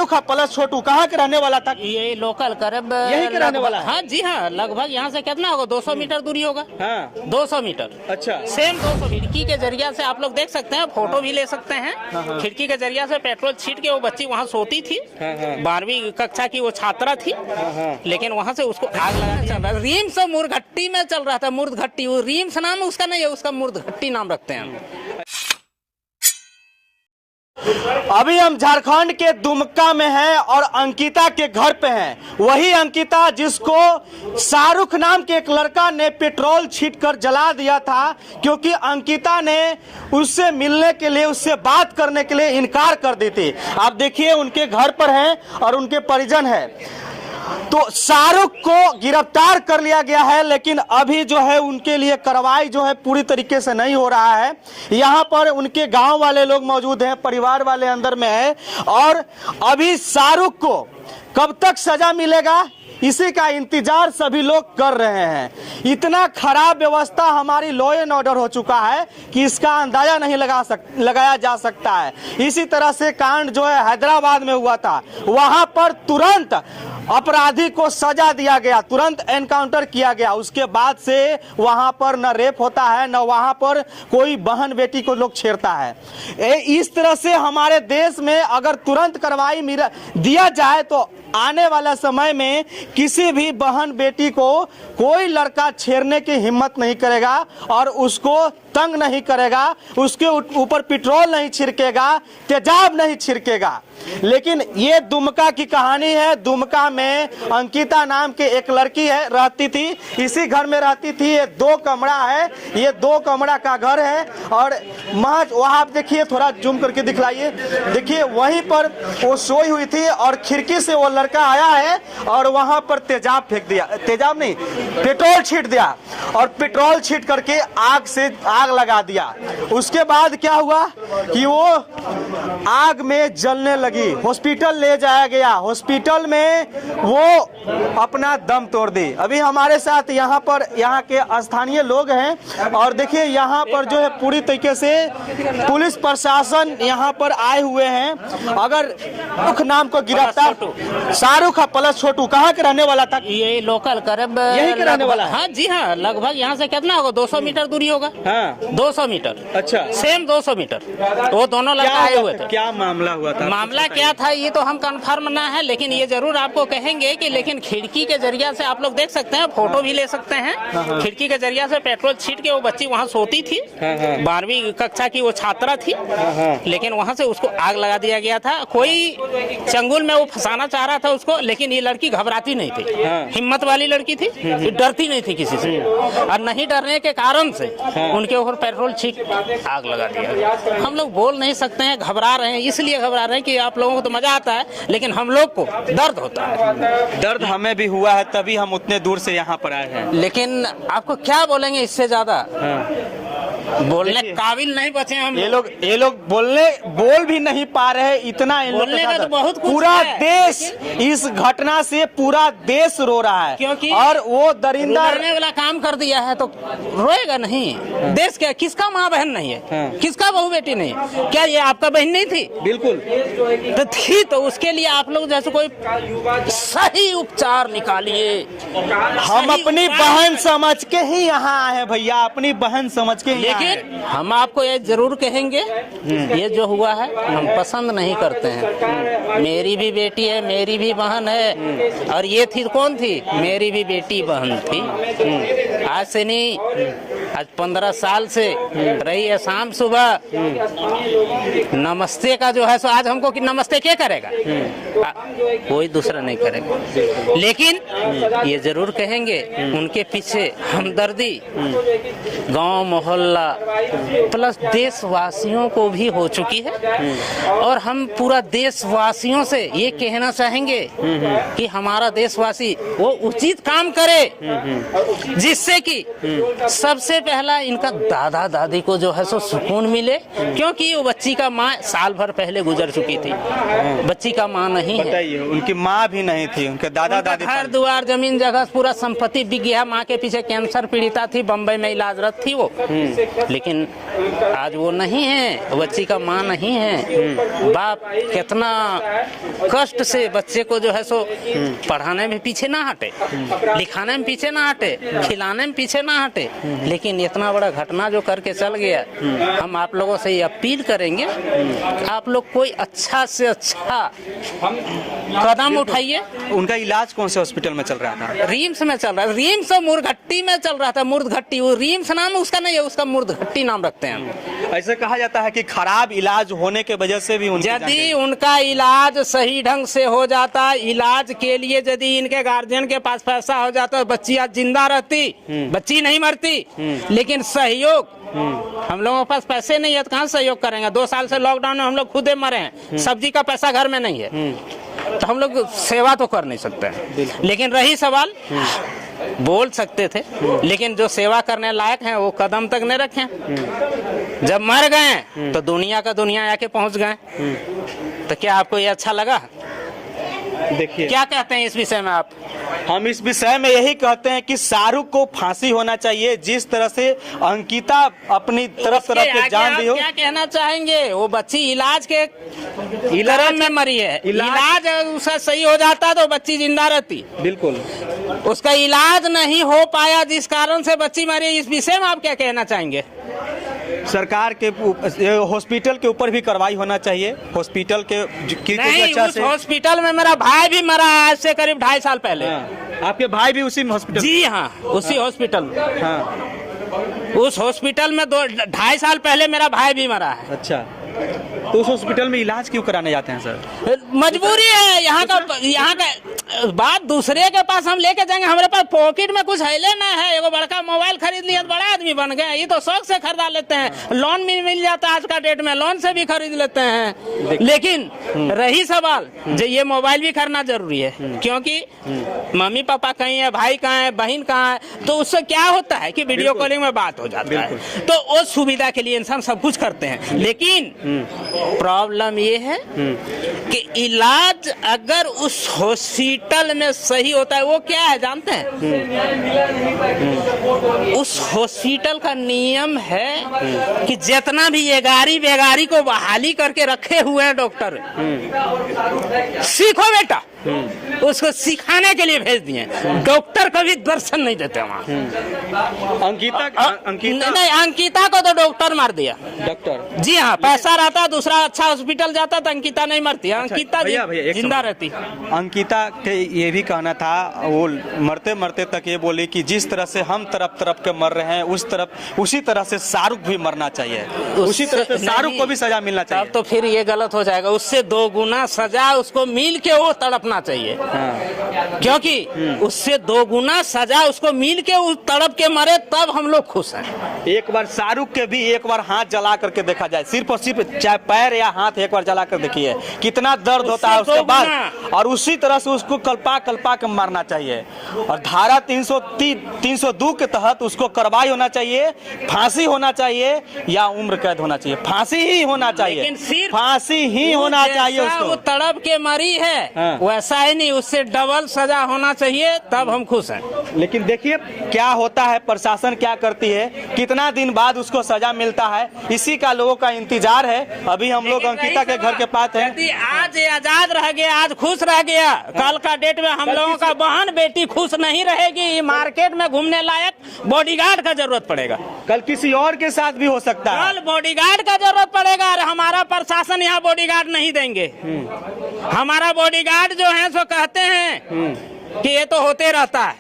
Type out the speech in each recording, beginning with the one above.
Shahrukh plus छोटू कहाँ के रहने वाला था? ये लोकल करीब यही के रहने वाला है? हाँ जी हाँ, लगभग यहाँ से कितना होगा, 200 मीटर दूरी होगा। हाँ 200 मीटर। अच्छा, सेम 200। खिड़की के जरिया से आप लोग देख सकते हैं, फोटो भी ले सकते हैं। खिड़की के जरिया से पेट्रोल छीट के वो बच्ची वहाँ सोती थी, 12वीं कक्षा की वो छात्रा थी, लेकिन वहाँ से उसको आग लगा। रीम्स मुर्घट्टी में चल रहा था, मुर्घट्टी, वो रीम्स नाम उसका नहीं है, उसका मुर्घट्टी नाम रखते हैं हम। अभी हम झारखंड के दुमका में हैं और अंकिता के घर पे हैं। वही अंकिता जिसको शाहरुख नाम के एक लड़का ने पेट्रोल छींटकर जला दिया था, क्योंकि अंकिता ने उससे मिलने के लिए, उससे बात करने के लिए इनकार कर दी थी। आप देखिए उनके घर पर हैं और उनके परिजन हैं। तो शाहरुख को गिरफ्तार कर लिया गया है, लेकिन अभी जो है उनके लिए कार्रवाई जो है पूरी तरीके से नहीं हो रहा है। यहाँ पर उनके गांव वाले लोग मौजूद हैं, परिवार वाले अंदर में है, और अभी शाहरुख को कब तक सजा मिलेगा इसी का इंतजार सभी लोग कर रहे हैं। इतना खराब व्यवस्था हमारी लॉ एंड ऑर्डर हो चुका है कि इसका अंदाजा नहीं लगाया जा सकता है। इसी तरह से कांड जो है हैदराबाद में हुआ था, वहां पर तुरंत अपराधी को सजा दिया गया, तुरंत एनकाउंटर किया गया। उसके बाद से वहां पर न रेप होता है, न वहां पर कोई बहन बेटी को लोग छेड़ता है। इस तरह से हमारे देश में अगर तुरंत कार्रवाई दिया जाए तो आने वाला समय में किसी भी बहन बेटी को कोई लड़का छेड़ने की हिम्मत नहीं करेगा और उसको तंग नहीं करेगा, उसके ऊपर पेट्रोल नहीं छिड़केगा, तेजाब नहीं छिड़केगा। लेकिन ये दुमका की कहानी है। दुमका में अंकिता नाम के एक लड़की है, रहती थी, इसी घर में रहती थी। ये 2 कमरा है, ये 2 कमरा का घर है और महज वहाँ आप देखिए, थोड़ा जूम करके दिखलाइए, देखिए वहीं पर वो सोई हुई थी और खिड़की से वो लड़का आया है और वहां पर तेजाब फेंक दिया, तेजाब नहीं, पेट्रोल छींट दिया और पेट्रोल छींट करके आग लगा दिया। उसके बाद क्या हुआ कि वो आग में जलने लगी, हॉस्पिटल ले जाया गया, हॉस्पिटल में वो अपना दम तोड़ दी। अभी हमारे साथ यहाँ के स्थानीय लोग हैं और देखिए यहाँ पर जो है पूरी तरीके से पुलिस प्रशासन यहाँ पर आए हुए हैं। अगर शाहरुख नाम को गिरफ्तार, शाहरुख प्लस छोटू कहाँ के रहने वाला था? ये लोकल करीब यही के रहने वाला है? हाँ जी हाँ, लगभग यहाँ से कितना होगा, 200 मीटर दूरी होगा। हाँ 200 मीटर। अच्छा, सेम 200 मीटर। वो दोनों लड़का आए हुए थे। क्या मामला हुआ था? मामला क्या था ये तो हम कंफर्म ना है, लेकिन ये जरूर आपको कहेंगे कि लेकिन खिड़की के जरिया से आप लोग देख सकते हैं, फोटो भी ले सकते हैं। खिड़की के जरिया से पेट्रोल छीट के वो बच्ची वहाँ सोती थी, 12वीं कक्षा की वो छात्रा थी, लेकिन वहाँ से उसको आग लगा दिया गया था। कोई चंगुल में वो फंसाना चाह रहा था उसको, लेकिन ये लड़की घबराती नहीं थी, हिम्मत वाली लड़की थी, डरती नहीं थी किसी से, और नहीं डरने के कारण से उनके ऊपर पेट्रोल छीट आग लगा दिया। हम लोग बोल नहीं सकते हैं, घबरा रहे हैं, इसलिए घबरा रहे हैं कि आप लोगों को तो मजा आता है, लेकिन हम लोग को दर्द होता है। दर्द हमें भी हुआ है, तभी हम उतने दूर से यहाँ पर आए हैं। लेकिन आपको क्या बोलेंगे इससे ज्यादा, बोलने काबिल नहीं बचे हम। ये लोग बोल भी नहीं पा रहे, इतना इन बोलने का तो बहुत कुछ पूरा है। देश इस घटना से पूरा देश रो रहा है, क्योंकि और वो दरिंदा वाला काम कर दिया है तो रोएगा नहीं। देश क्या, किसका माँ बहन नहीं है, किसका बहू बेटी नहीं, क्या ये आपका बहन नहीं थी? बिल्कुल तो थी, तो उसके लिए आप लोग जैसे कोई सही उपचार निकालिए। हम अपनी बहन समझ के ही यहाँ आए हैं भैया, अपनी बहन समझ के। लेकिन हम आपको ये जरूर कहेंगे, ये जो हुआ है हम पसंद नहीं करते हैं। मेरी भी बेटी है, मेरी भी बहन है, और ये थी कौन थी, मेरी भी बेटी बहन थी। आज से नहीं, आज 15 साल से रही है। शाम सुबह नमस्ते का जो है सो आज हमको कि नमस्ते क्या करेगा, कोई दूसरा नहीं करेगा। लेकिन ये जरूर कहेंगे उनके पीछे हमदर्दी गांव मोहल्ला प्लस देशवासियों को भी हो चुकी है, और हम पूरा देशवासियों से ये कहना चाहेंगे कि हमारा देशवासी वो उचित काम करे जिससे कि सबसे सबसे पहला इनका दादा दादी को जो है सो सुकून मिले, क्योंकि वो बच्ची का माँ साल भर पहले गुजर चुकी थी, बच्ची का माँ नहीं है। बताइए, उनकी माँ भी नहीं थी, उनके दादा दादी घर द्वार जमीन जगह पूरा संपत्ति बिक गया। माँ के पीछे कैंसर पीड़िता थी, बम्बई में इलाजरत थी वो, लेकिन आज वो नहीं है, बच्ची का माँ नहीं है। बाप कितना कष्ट से बच्चे को जो है सो पढ़ाने में पीछे ना हटे, लिखाने में पीछे ना हटे, खिलाने में पीछे ना हटे, लेकिन इतना बड़ा घटना जो करके चल गया। हम आप लोगों से ये अपील करेंगे, आप लोग कोई अच्छा से अच्छा कदम उठाइए। उनका इलाज कौन से हॉस्पिटल में चल रहा था? रिम्स में चल रहा है, रिम्स मुर्घट्टी में चल रहा था, मुर्घट्टी। वो रिम्स नाम उसका नहीं है, उसका मुर्घट्टी नाम रखते हैं। ऐसे कहा जाता है कि खराब इलाज होने के वजह से भी यदि उनका इलाज सही ढंग से हो जाता, इलाज के लिए यदि इनके गार्जियन के पास पैसा हो जाता, बच्ची आज जिंदा रहती, बच्ची नहीं मरती। लेकिन सहयोग, हम लोगों के पास पैसे नहीं है तो कहाँ सहयोग करेंगे? 2 साल से लॉकडाउन में हम लोग खुदे मरे हैं, सब्जी का पैसा घर में नहीं है, तो हम लोग सेवा तो कर नहीं सकते हैं। लेकिन रही सवाल, बोल सकते थे, लेकिन जो सेवा करने लायक हैं वो कदम तक नहीं रखे। जब मर गए तो दुनिया का दुनिया आके पहुंच गए, तो क्या आपको ये अच्छा लगा? देखिए, क्या कहते हैं इस विषय में आप? हम इस विषय में यही कहते हैं कि शाहरुख को फांसी होना चाहिए, जिस तरह से अंकिता अपनी तरफ के जान दी हो। क्या कहना चाहेंगे? वो बच्ची इलाज में मरी है, इलाज उसका सही हो जाता तो बच्ची जिंदा रहती। बिल्कुल, उसका इलाज नहीं हो पाया जिस कारण से बच्ची मरी, इस विषय में आप क्या कहना चाहेंगे? सरकार के हॉस्पिटल के ऊपर भी कार्रवाई होना चाहिए। हॉस्पिटल के नहीं, उस हॉस्पिटल में मेरा भाई भी मरा आज से करीब 2.5 साल पहले। आपके भाई भी उसी हॉस्पिटल? जी हाँ, उसी हॉस्पिटल में। हाँ, उस हॉस्पिटल में 2.5 साल पहले मेरा भाई भी मरा है। अच्छा, तो उस हॉस्पिटल में इलाज क्यों कराने जाते हैं सर? मजबूरी है, यहाँ का बात दूसरे के पास हम लेके जाएंगे। हमारे पास पॉकेट में कुछ है लेना है, एगो बड़का मोबाइल खरीद लिया तो बड़ा आदमी बन गए। ये तो शौक से खरीदा लेते हैं, लोन भी मिल जाता है आज का डेट में, लोन से भी खरीद लेते हैं। लेकिन रही सवाल, जो ये मोबाइल भी खरीदना जरूरी है, क्योंकि मम्मी पापा कहीं है, भाई कहाँ है, बहन कहाँ है, तो उससे क्या होता है कि वीडियो कॉलिंग में बात हो जाता है। तो उस सुविधा के लिए इंसान सब कुछ करते हैं। लेकिन प्रॉब्लम ये है कि इलाज अगर उस हॉस्पिटल में सही होता है, वो क्या है जानते हैं? उस हॉस्पिटल का नियम है कि जितना भी ये बेगारी को बहाली करके रखे हुए हैं डॉक्टर, सीखो बेटा, उसको सिखाने के लिए भेज दिए। डॉक्टर कभी दर्शन नहीं देते वहाँ। अंकिता को तो डॉक्टर मार दिया। डॉक्टर? जी हाँ, पैसा रहता, दूसरा अच्छा हॉस्पिटल जाता तो अंकिता नहीं मरती, अंकिता जिंदा रहती। अंकिता के ये भी कहना था, वो मरते मरते तक ये बोली कि जिस तरह से हम तरफ के मर रहे हैं, उसी तरह से शाहरुख भी मरना चाहिए, उसी तरह से शाहरुख को भी सजा मिलना चाहिए। तब तो फिर ये गलत हो जाएगा, उससे 2 गुना सजा उसको मिल के वो तड़पना चाहिए। क्योंकि उससे 2 गुना सजा उसको मिल के उस तड़प के मरे, तब हम लोग खुश हैं। एक बार शाहरुख के भी एक बार हाथ जला करके देखा जाए, सिर्फ और सिर्फ चाहे पैर या हाथ एक बार जला कर देखिए कितना दर्द होता है उसके बाद, और उसी तरह से उसको कल्पा के मारना चाहिए। और धारा 302 के तहत उसको कार्रवाई होना चाहिए, फांसी होना चाहिए या उम्र कैद होना चाहिए। फांसी ही होना चाहिए, फांसी ही होना चाहिए उसको। वो तड़प के मरी है, वैसा ही नहीं, उससे डबल सजा होना चाहिए, तब हम खुश हैं। लेकिन देखिए क्या होता है, प्रशासन क्या करती है, कितना दिन बाद उसको सजा मिलता है, इसी का लोगों का इंतजार है। अभी हम लोग अंकिता के घर के पास हैं। आज आजाद रह गया, आज खुश रह गया, कल का डेट में हम लोगों का बहन बेटी खुश नहीं रहेगी। मार्केट में घूमने लायक बॉडीगार्ड का जरूरत पड़ेगा, कल किसी और के साथ भी हो सकता है। कल बॉडीगार्ड का जरूरत पड़ेगा, और हमारा प्रशासन यहाँ बॉडीगार्ड नहीं देंगे। हमारा बॉडीगार्ड जो है सो कहते हैं कि ये तो होते रहता है।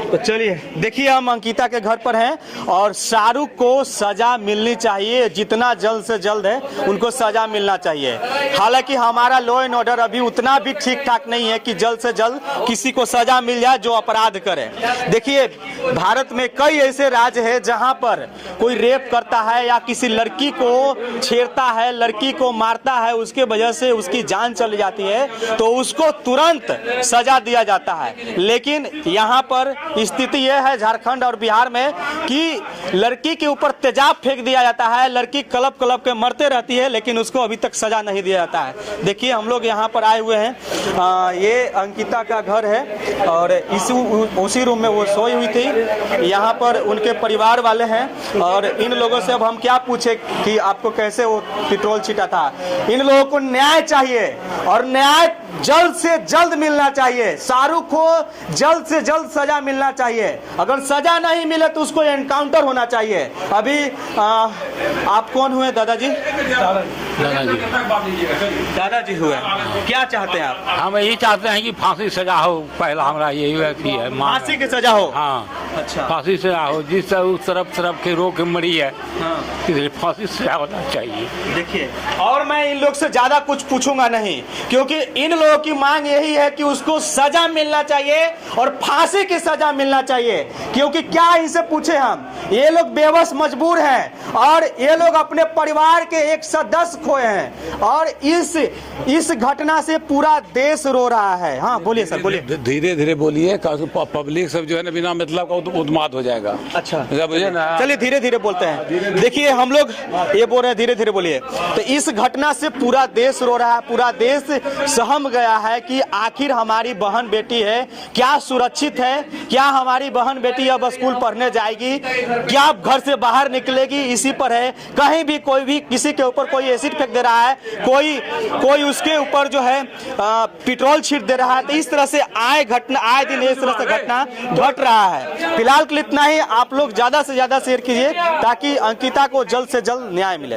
तो चलिए देखिए, हम अंकिता के घर पर हैं और शाहरुख को सजा मिलनी चाहिए, जितना जल्द से जल्द है उनको सजा मिलना चाहिए। हालांकि हमारा लॉ एंड ऑर्डर अभी उतना भी ठीक ठाक नहीं है कि जल्द से जल्द किसी को सजा मिल जाए जो अपराध करे। देखिए भारत में कई ऐसे राज्य हैं जहां पर कोई रेप करता है या किसी लड़की को छेड़ता है, लड़की को मारता है, उसके वजह से उसकी जान चली जाती है तो उसको तुरंत सजा दिया जाता है। लेकिन यहाँ पर स्थिति यह है झारखंड और बिहार में कि लड़की के ऊपर तेजाब फेंक दिया जाता है, लड़की कलप कलप के मरते रहती है लेकिन उसको अभी तक सजा नहीं दिया जाता है। देखिए हम लोग यहाँ पर आए हुए हैं, ये अंकिता का घर है और उसी रूम में वो सोई हुई थी। यहाँ पर उनके परिवार वाले हैं और इन लोगों से अब हम क्या पूछे कि आपको कैसे वो पेट्रोल छीटा था। इन लोगों को न्याय चाहिए और न्याय जल्द से जल्द मिलना चाहिए। शाहरुख को जल्द से जल्द सजा मिलना चाहिए। अगर सजा नहीं मिले तो उसको एनकाउंटर होना चाहिए। अभी आप कौन हुए दादाजी? दादाजी हुए, क्या चाहते हैं आप? हम यही चाहते हैं कि फांसी सजा हो। पहला हमारा यही है, फांसी की सजा हो। हाँ अच्छा, फांसी सजा हो। जिस उस तरफ के रो के मरी है, हाँ। इसलिए फांसी सजा होना चाहिए। देखिए, और मैं इन लोग से ज्यादा कुछ पूछूंगा नहीं क्योंकि इन लोगों की मांग यही है कि उसको सजा मिलना चाहिए और फांसी की सजा मिलना चाहिए। क्योंकि क्या इनसे पूछे हम, ये लोग बेबस मजबूर हैं और ये लोग अपने परिवार के एक सदस्य खोए हैं और इस घटना से पूरा देश रो रहा है। हाँ बोलिए सर, बोलिए। धीरे धीरे बोलिए, पब्लिक सब जो है ना बिना मतलब का उन्माद हो जाएगा। अच्छा, बुझे ना, चलिए धीरे धीरे बोलते हैं। देखिए हम लोग ये बोल रहे हैं धीरे धीरे बोलिए। तो इस घटना से पूरा देश रो रहा है, पूरा देश सहम गया है कि आखिर हमारी बहन बेटी है क्या सुरक्षित है, क्या हमारी बहन बेटी अब स्कूल पढ़ने जाएगी, क्या घर से बाहर निकलेगी, इसी पर है। कहीं भी कोई भी किसी के ऊपर कोई एसिड फेंक दे रहा है, कोई उसके ऊपर जो है पेट्रोल छीट दे रहा है। तो इस तरह से आए दिन इस तरह से घटना घट रहा है। फिलहाल के लिए इतना ही। आप लोग ज्यादा से ज्यादा शेयर कीजिए ताकि अंकिता को जल्द से जल्द न्याय मिले।